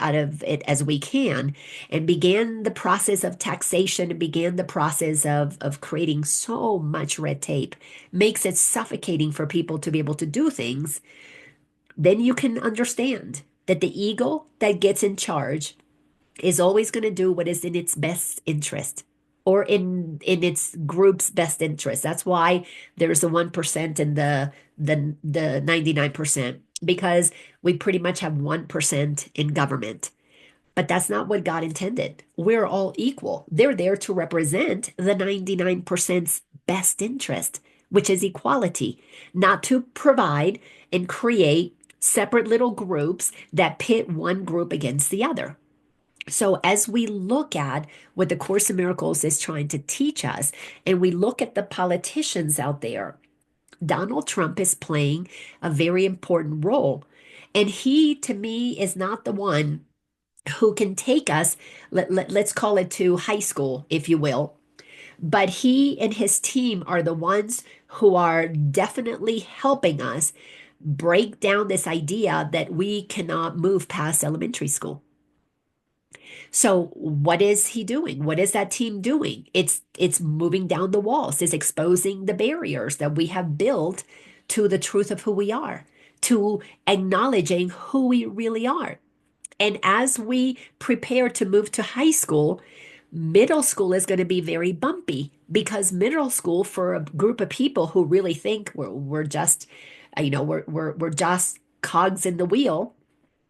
as we can, and began the process of taxation and began the process of creating so much red tape, makes it suffocating for people to be able to do things. Then you can understand that the ego that gets in charge is always going to do what is in its best interest or in its group's best interest. That's why there's the 1% and the 99%, because we pretty much have 1% in government. But that's not what God intended. We're all equal. They're there to represent the 99%'s best interest, which is equality, not to provide and create separate little groups that pit one group against the other. So, as we look at what the Course in Miracles is trying to teach us, and we look at the politicians out there, Donald Trump is playing a very important role. And he, to me, is not the one who can take us, let's call it to high school, if you will. But he and his team are the ones who are definitely helping us break down this idea that we cannot move past elementary school. So what is he doing? What is that team doing? It's moving down the walls. It's exposing the barriers that we have built to the truth of who we are, to acknowledging who we really are. And as we prepare to move to high school, middle school is going to be very bumpy, because middle school, for a group of people who really think we're just, we're just cogs in the wheel.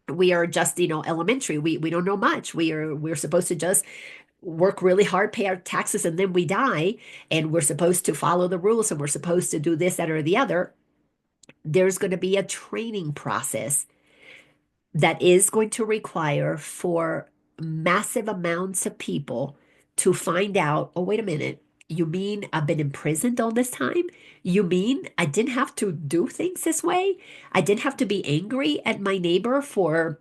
We are just, elementary. We don't know much. We're supposed to just work really hard, pay our taxes, and then we die. And we're supposed to follow the rules, and we're supposed to do this, that, or the other. There's going to be a training process that is going to require for massive amounts of people to find out, oh, wait a minute. You mean I've been imprisoned all this time? You mean I didn't have to do things this way? I didn't have to be angry at my neighbor for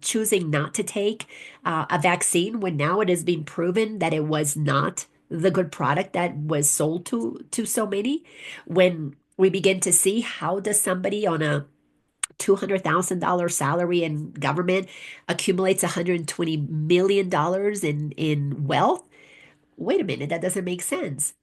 choosing not to take a vaccine when now it has been proven that it was not the good product that was sold to so many. We begin to see, how does somebody on a $200,000 salary in government accumulates $120 million in wealth? Wait a minute, that doesn't make sense.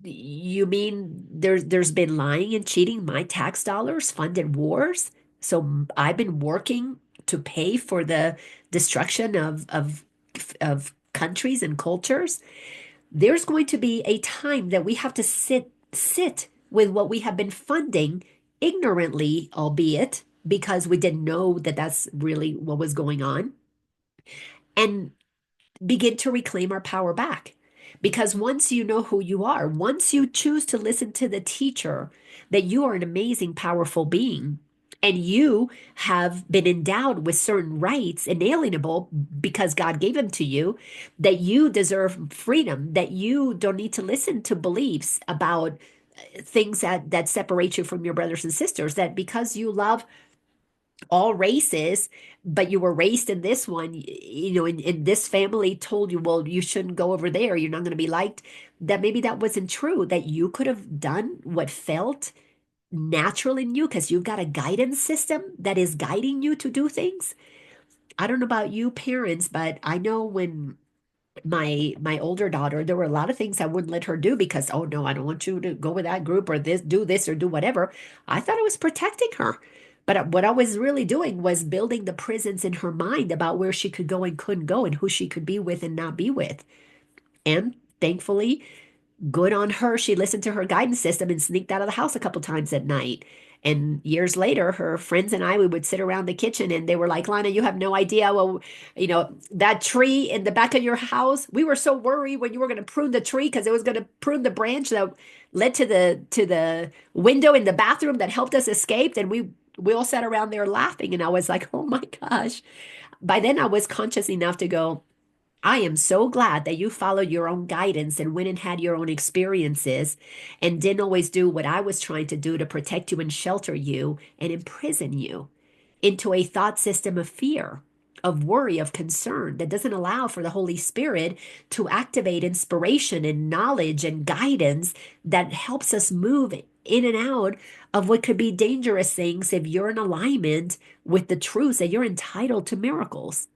You mean there's been lying and cheating? My tax dollars funded wars? So I've been working to pay for the destruction of countries and cultures? There's going to be a time that we have to sit with what we have been funding ignorantly, albeit because we didn't know that that's really what was going on, and begin to reclaim our power back. Because once you know who you are, once you choose to listen to the teacher that you are an amazing, powerful being, and you have been endowed with certain rights, inalienable because God gave them to you, that you deserve freedom, that you don't need to listen to beliefs about things that separate you from your brothers and sisters, that because you love all races, but you were raised in this one, in this family told you, well, you shouldn't go over there, you're not going to be liked, that maybe that wasn't true, that you could have done what felt natural in you because you've got a guidance system that is guiding you to do things. I don't know about you parents, but I know when my older daughter, there were a lot of things I wouldn't let her do because, oh no, I don't want you to go with that group or this or do whatever. I thought I was protecting her. But what I was really doing was building the prisons in her mind about where she could go and couldn't go and who she could be with and not be with. And thankfully, good on her. She listened to her guidance system and sneaked out of the house a couple times at night. And years later, her friends and I, we would sit around the kitchen and they were like, Lana, you have no idea. Well, that tree in the back of your house, we were so worried when you were going to prune the tree because it was going to prune the branch that led to the window in the bathroom that helped us escape. And we all sat around there laughing. And I was like, oh my gosh. By then I was conscious enough to go, I am so glad that you followed your own guidance and went and had your own experiences and didn't always do what I was trying to do to protect you and shelter you and imprison you into a thought system of fear, of worry, of concern that doesn't allow for the Holy Spirit to activate inspiration and knowledge and guidance that helps us move in and out of what could be dangerous things if you're in alignment with the truth that you're entitled to miracles.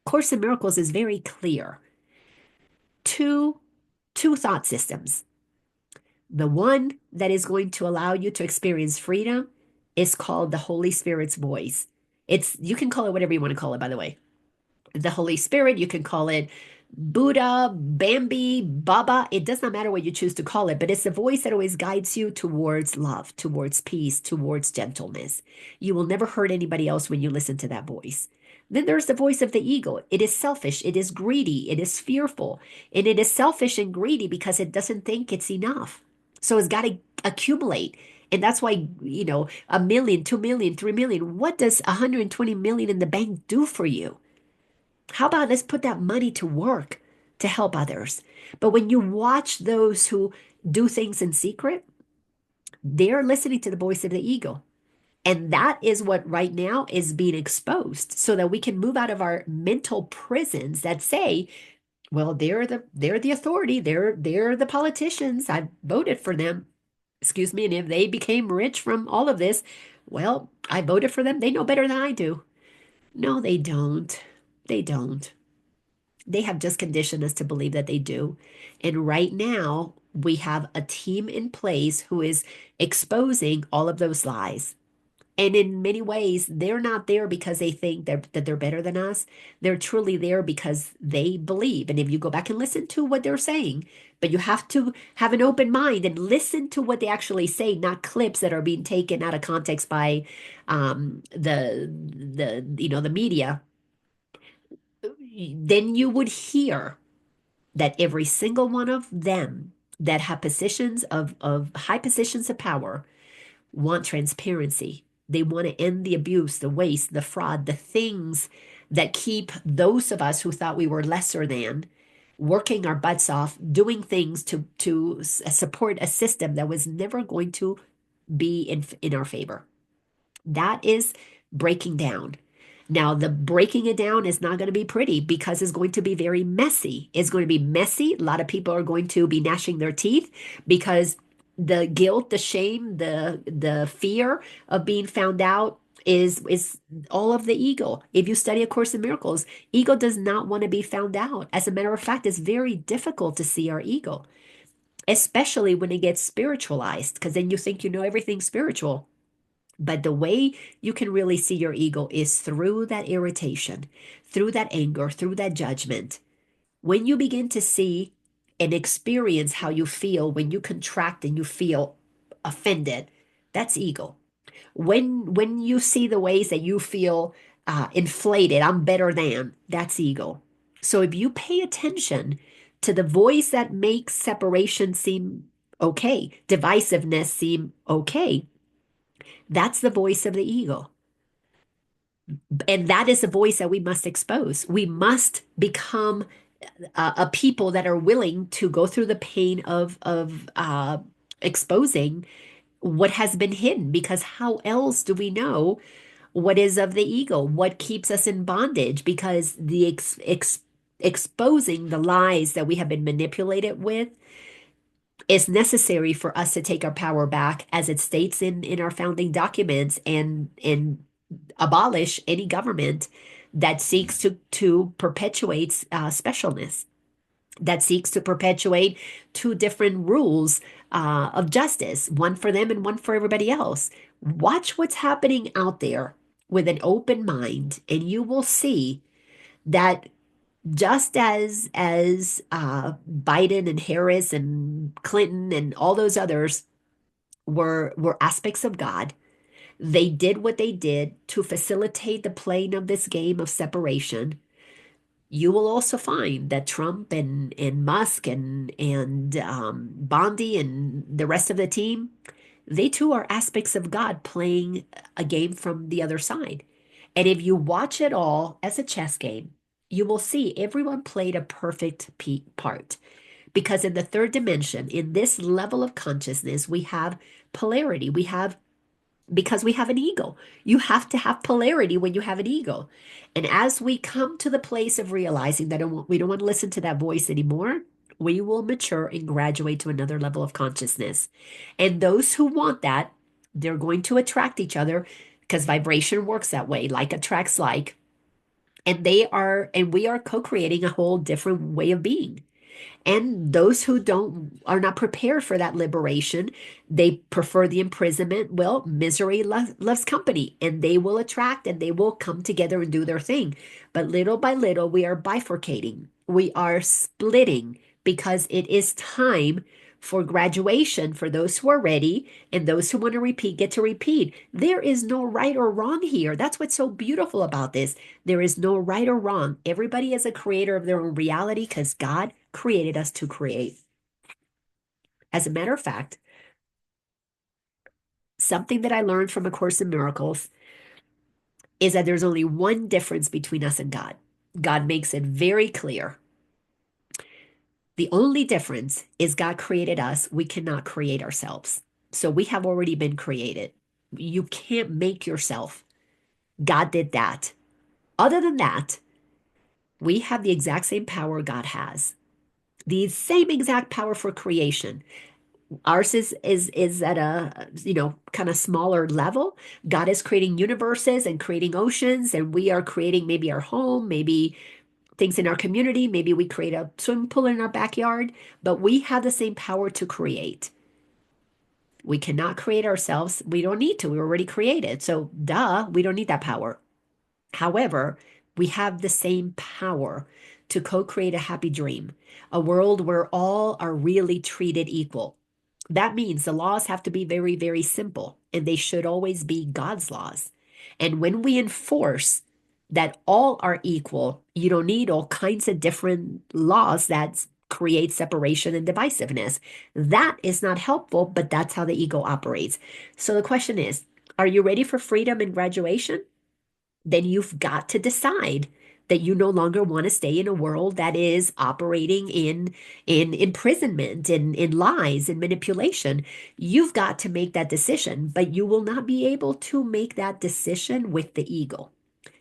Course in Miracles is very clear. Two, two thought systems. The one that is going to allow you to experience freedom is called the Holy Spirit's voice. You can call it whatever you want to call it, by the way. The Holy Spirit, you can call it Buddha, Bambi, Baba. It does not matter what you choose to call it, but it's the voice that always guides you towards love, towards peace, towards gentleness. You will never hurt anybody else when you listen to that voice. Then there's the voice of the ego. It is selfish, it is greedy, it is fearful, and it is selfish and greedy because it doesn't think it's enough. So it's got to accumulate. And that's why, a million, 2 million, 3 million. What does 120 million in the bank do for you? How about let's put that money to work to help others? But when you watch those who do things in secret, they're listening to the voice of the ego. And that is what right now is being exposed so that we can move out of our mental prisons that say, well, they're the authority, they're the politicians. I voted for them. Excuse me, and if they became rich from all of this, well, I voted for them. They know better than I do. No, they don't. They don't. They have just conditioned us to believe that they do. And right now, we have a team in place who is exposing all of those lies. And in many ways, they're not there because they think that they're better than us. They're truly there because they believe. And if you go back and listen to what they're saying, but you have to have an open mind and listen to what they actually say, not clips that are being taken out of context by the media. Then you would hear that every single one of them that have positions of high positions of power want transparency. They want to end the abuse, the waste, the fraud, the things that keep those of us who thought we were lesser than working our butts off, doing things to support a system that was never going to be in our favor. That is breaking down. Now, the breaking it down is not going to be pretty because it's going to be very messy. It's going to be messy. A lot of people are going to be gnashing their teeth because The guilt, the shame, the fear of being found out is all of the ego. If you study A Course in Miracles, ego does not want to be found out. As a matter of fact, it's very difficult to see our ego, especially when it gets spiritualized, because then you think you know everything spiritual. But the way you can really see your ego is through that irritation, through that anger, through that judgment. When you begin to see and experience how you feel when you contract and you feel offended, that's ego. When you see the ways that you feel inflated, I'm better than, that's ego. So if you pay attention to the voice that makes separation seem okay, divisiveness seem okay, that's the voice of the ego. And that is the voice that we must expose. We must become a people that are willing to go through the pain of exposing what has been hidden. Because how else do we know what is of the ego? What keeps us in bondage? Because the exposing the lies that we have been manipulated with is necessary for us to take our power back, as it states in our founding documents, and abolish any government that seeks to perpetuate specialness, that seeks to perpetuate two different rules of justice, one for them and one for everybody else. Watch what's happening out there with an open mind, and you will see that just as Biden and Harris and Clinton and all those others were aspects of God, they did what they did to facilitate the playing of this game of separation. You will also find that Trump and Musk and Bondi and the rest of the team, they too are aspects of God playing a game from the other side. And if you watch it all as a chess game, you will see everyone played a perfect part. Because in the third dimension, in this level of consciousness, we have polarity. Because we have an ego. You have to have polarity when you have an ego. And as we come to the place of realizing that we don't want to listen to that voice anymore, we will mature and graduate to another level of consciousness. And those who want that, they're going to attract each other, because vibration works that way, like attracts like. And we are co-creating a whole different way of being. And those who don't are not prepared for that liberation, they prefer the imprisonment. Well, misery loves company, and they will attract and they will come together and do their thing. But little by little, we are bifurcating. We are splitting, because it is time for graduation for those who are ready, and those who want to repeat get to repeat. There is no right or wrong here. That's what's so beautiful about this. There is no right or wrong. Everybody is a creator of their own reality, because God created us to create. As a matter of fact, something that I learned from A Course in Miracles is that there's only one difference between us and God. God makes it very clear. The only difference is God created us. We cannot create ourselves. So we have already been created. You can't make yourself. God did that. Other than that, we have the exact same power God has. The same exact power for creation. Ours is at a kind of smaller level. God is creating universes and creating oceans, and we are creating maybe our home, maybe things in our community, maybe we create a swimming pool in our backyard, but we have the same power to create. We cannot create ourselves. We don't need to. We're already created. So duh, we don't need that power. However, we have the same power to co-create a happy dream, a world where all are really treated equal. That means the laws have to be very, very simple, and they should always be God's laws. And when we enforce that all are equal, you don't need all kinds of different laws that create separation and divisiveness. That is not helpful, but that's how the ego operates. So the question is, are you ready for freedom and graduation? Then you've got to decide that you no longer want to stay in a world that is operating in imprisonment, in lies and manipulation. You've got to make that decision, but you will not be able to make that decision with the ego.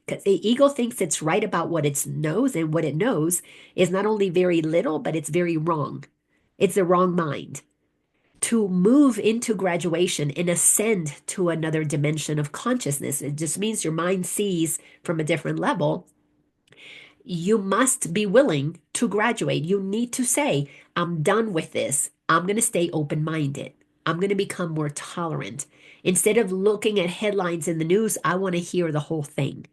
Because the ego thinks it's right about what it knows, and what it knows is not only very little, but it's very wrong. It's the wrong mind. To move into graduation and ascend to another dimension of consciousness, it just means your mind sees from a different level. You must be willing to graduate. You need to say, I'm done with this. I'm going to stay open minded. I'm going to become more tolerant. Instead of looking at headlines in the news, I want to hear the whole thing.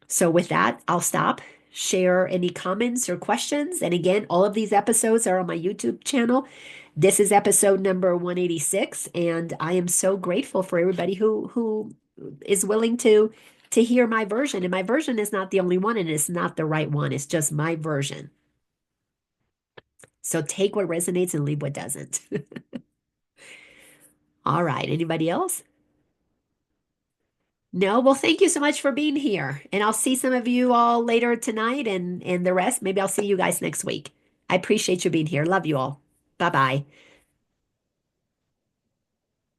So, with that, I'll stop. Share any comments or questions. And again, all of these episodes are on my YouTube channel. This is episode number 186, and I am so grateful for everybody who is willing to hear my version. And my version is not the only one, and it's not the right one. It's just my version. So take what resonates and leave what doesn't. All right. Anybody else? No? Well, thank you so much for being here. And I'll see some of you all later tonight and the rest. Maybe I'll see you guys next week. I appreciate you being here. Love you all. Bye-bye.